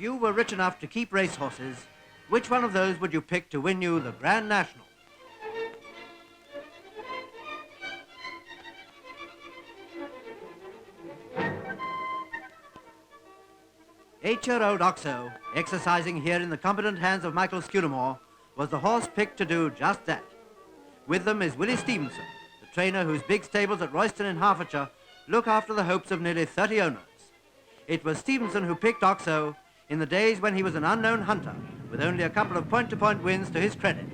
you were rich enough to keep racehorses, which one of those would you pick to win you the Grand National? Eight-year-old Oxo, exercising here in the competent hands of Michael Scudamore, was the horse picked to do just that. With them is Willie Stephenson, the trainer whose big stables at Royston in Hertfordshire look after the hopes of nearly 30 owners. It was Stephenson who picked Oxo in the days when he was an unknown hunter, with only a couple of point-to-point wins to his credit.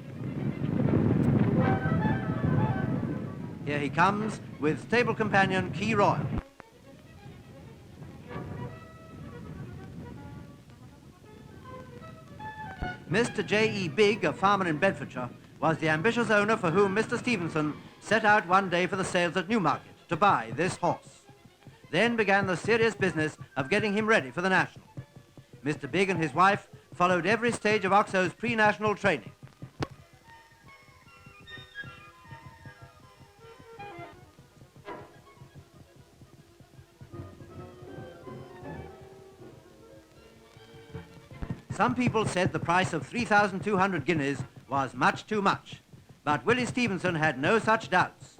Here he comes with stable companion Key Royal. Mr. J.E. Bigg, a farmer in Bedfordshire, was the ambitious owner for whom Mr. Stephenson set out one day for the sales at Newmarket to buy this horse. Then began the serious business of getting him ready for the National. Mr. Bigg and his wife followed every stage of Oxo's pre-national training. Some people said the price of 3,200 guineas was much too much, but Willie Stephenson had no such doubts.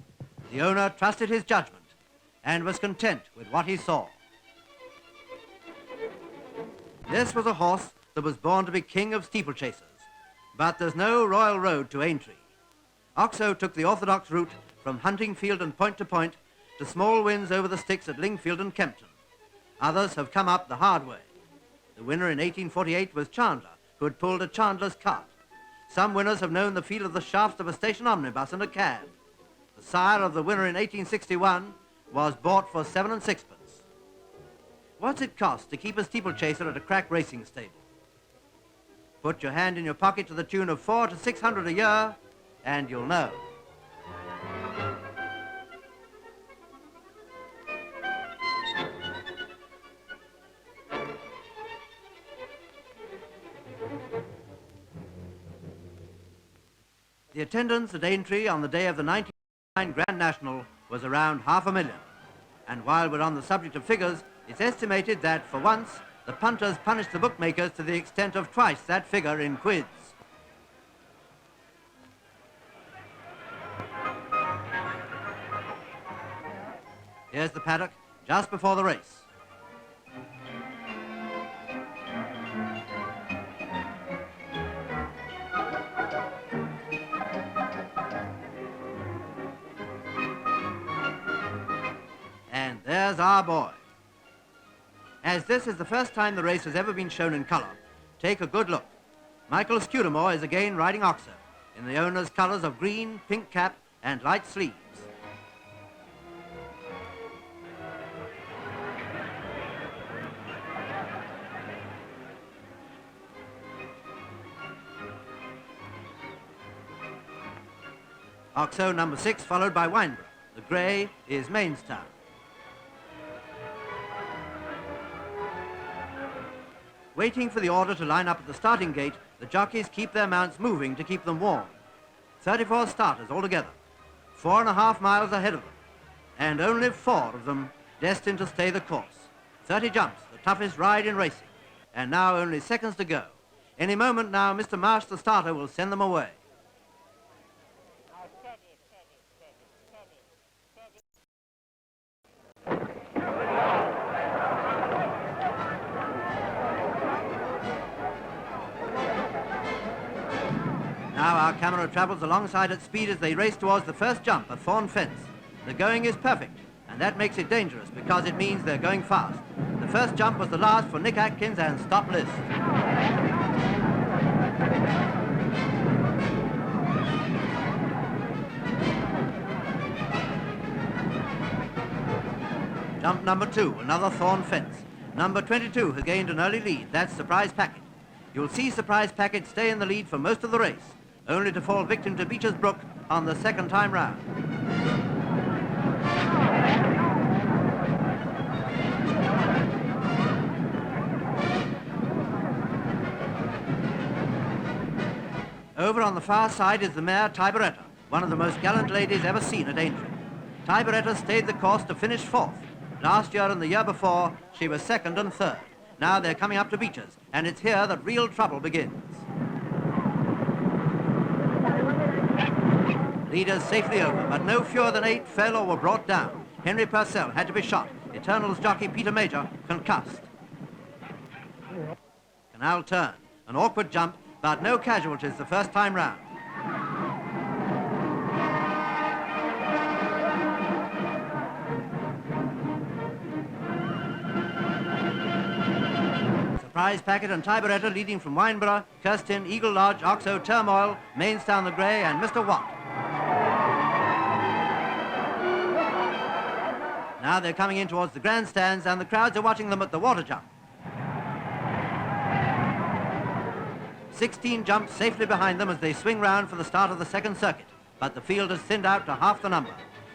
The owner trusted his judgment and was content with what he saw. This was a horse that was born to be king of steeplechasers, but there's no royal road to Aintree. Oxo took the orthodox route from Huntingfield and Point to Point to small wins over the sticks at Lingfield and Kempton. Others have come up the hard way. The winner in 1848 was Chandler, who had pulled a Chandler's cart. Some winners have known the feel of the shafts of a station omnibus and a cab. The sire of the winner in 1861 was bought for 7 and 6 pence. What's it cost to keep a steeplechaser at a crack racing stable? Put your hand in your pocket to the tune of 400 to 600 a year, and you'll know. The attendance at Aintree on the day of the 1999 Grand National was around 500,000. And while we're on the subject of figures, it's estimated that, for once, the punters punished the bookmakers to the extent of twice that figure in quids. Here's the paddock just before the race. And there's our boy. As this is the first time the race has ever been shown in colour, take a good look. Michael Scudamore is again riding Oxo in the owner's colours of green, pink cap and light sleeves. Oxo number 6 followed by Wineborough. The grey is Maidstone. Waiting for the order to line up at the starting gate, the jockeys keep their mounts moving to keep them warm. 34 starters altogether, 4.5 miles ahead of them, and only 4 of them destined to stay the course. 30 jumps, the toughest ride in racing, and now only seconds to go. Any moment now, Mr. Marsh, the starter, will send them away. Now our camera travels alongside at speed as they race towards the first jump at Thorn Fence. The going is perfect, and that makes it dangerous because it means they're going fast. The first jump was the last for Nick Atkins and Stop List. Jump number 2, another Thorn Fence. Number 22 has gained an early lead. That's Surprise Packet. You'll see Surprise Packet stay in the lead for most of the race, only to fall victim to Beecher's Brook on the second time round. Over on the far side is the mare Tiberetta, one of the most gallant ladies ever seen at Aintree. Tiberetta stayed the course to finish 4th. Last year and the year before, she was 2nd and 3rd. Now they're coming up to Beecher's. and it's here that real trouble begins. Leaders safely over, but no fewer than 8 fell or were brought down. Henry Purcell had to be shot. Eternal's jockey Peter Major concussed. Canal turn, an awkward jump, but no casualties the first time round. Surprise Packet and Tiberetta leading from Wineborough, Kirstin, Eagle Lodge, Oxo, Turmoil, Mainstown the Grey and Mr. Watt. Now they're coming in towards the grandstands and the crowds are watching them at the water jump. 16 jumps safely behind them as they swing round for the start of the second circuit, but the field has thinned out to half the number.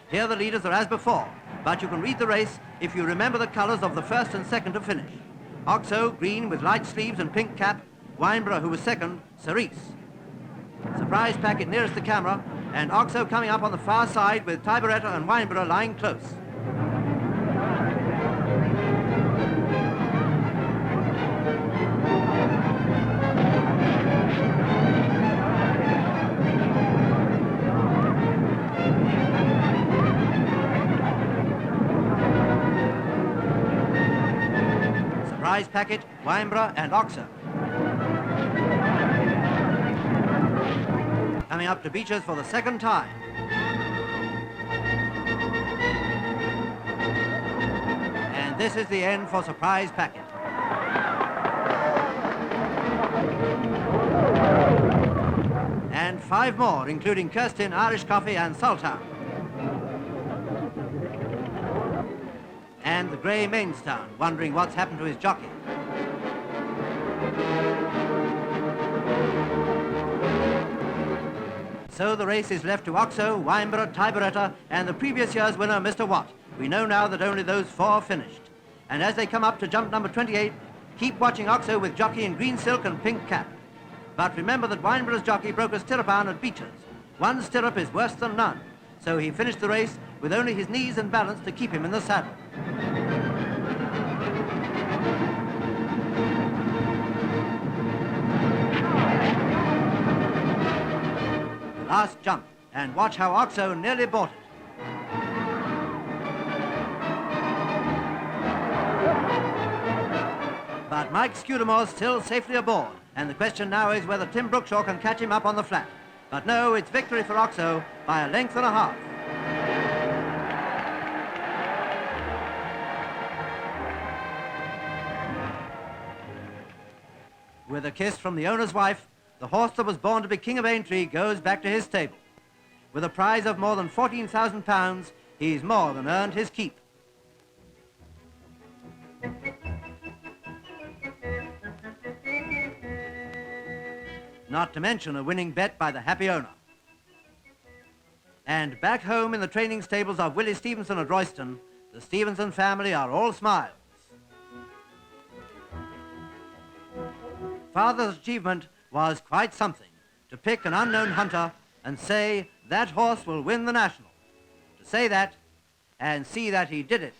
Here the leaders are as before, but you can read the race if you remember the colours of the first and second to finish. Oxo, green with light sleeves and pink cap. Wineborough, who was second, cerise. Surprise Packet nearest the camera, and Oxo coming up on the far side with Tiberetta and Wineborough lying close. Surprise Packet, Wineborough and Oxo. Coming up to Beecher's for the second time. And this is the end for Surprise Packet. And 5 more, including Kirstin, Irish Coffee and Sultan. And the grey Mainstown, wondering what's happened to his jockey. So the race is left to Oxo, Wineborough, Tiberetta, and the previous year's winner, Mr. Watt. We know now that only those 4 finished. And as they come up to jump number 28, keep watching Oxo with jockey in green silk and pink cap. But remember that Wineborough's jockey broke a stirrup iron at Beecher's. One stirrup is worse than none, so he finished the race with only his knees and balance to keep him in the saddle. Last jump, and watch how Oxo nearly bought it. But Mike Scudamore's still safely aboard, and the question now is whether Tim Brookshaw can catch him up on the flat. But no, it's victory for Oxo by a length and a half. With a kiss from the owner's wife, the horse that was born to be King of Aintree goes back to his stable. With a prize of more than £14,000, he's more than earned his keep. Not to mention a winning bet by the happy owner. And back home in the training stables of Willie Stephenson at Royston, the Stephenson family are all smiles. Father's achievement was quite something, to pick an unknown hunter and say that horse will win the National. To say that and see that he did it